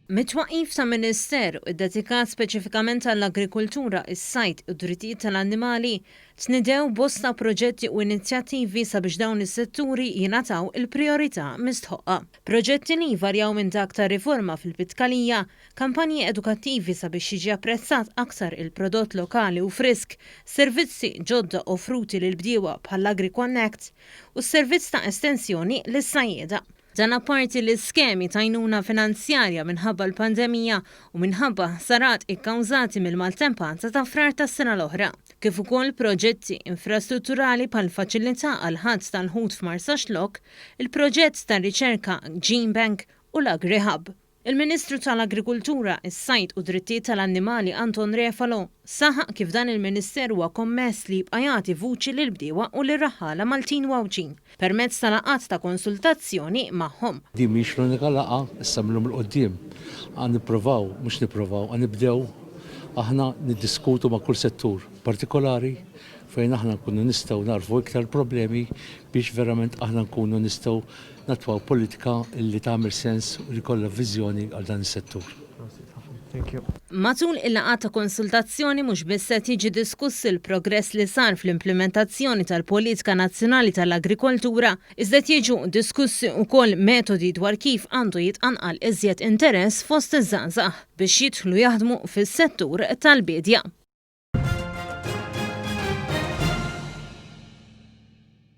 Mit-twaqqif ta' Ministeru ddedikat speċifikament għall-agrikultura, is-sajd u d-drittijiet tal-annimali tnidew bosta proġetti u inizjattivi sabiex dawn is-setturi jingħataw il-prijorità mistħoqqa. Proġetti li jvarjaw minn dak tar-riforma fil-pitkalija, kampanji edukattivi sabiex jiġi apprezzat aktar il-prodott lokali u frisk, servizzi ġodda offruti lill-bdiewa bħall-AgriConnect u s-servizz ta' estensjoni lis-sajjieda. Dan apparti l-iskemi ta' għajnuna finanzjarja minħabba l-pandemija u minħabba ħsarat ikkawżati mill-maltempanza ta' frar tas-sena l-oħra, kif ukoll proġetti infrastrutturali bħal faċilità għal ħadd tal-ħut f'Marsaxlok, il-proġett ta' riċerka Gene Bank u l-AgriHub. Il-Ministru tal-Agrikultura, is-sajd u d-drittijiet tal-annimali Anton Refalo saħaq kif dan il-Ministeru huwa kommess li jibqa' jagħti vuċi lill-bdiewa u lir-raħħala Maltin u Awġin permezz ta' laqgħat ta' konsultazzjoni magħhom. Din mhix l-unika laqgħa issa minnhom il-qudiem. Nippruvaw, mhux nippruvaw, nibdew aħna niddiskutu ma' kull settur partikolari fejn aħna nkunu nistgħu narfu iktar problemi biex verament aħna nkunu nistgħu natwaw politika li tagħmel sens u li kollha viżjoni għal dan is-settur. Matul il-laqgħat ta' konsultazzjoni mhux biss se jiġi diskuss il-progress li sar fl-implementazzjoni tal-politika nazzjonali tal-agrikoltura, iżda jiġu diskussi wkoll metodi dwar kif għandu jitqanqal iżjed interess fost iż-żgħażagħ biex jidħlu jaħdmu fis-settur tal-bidja.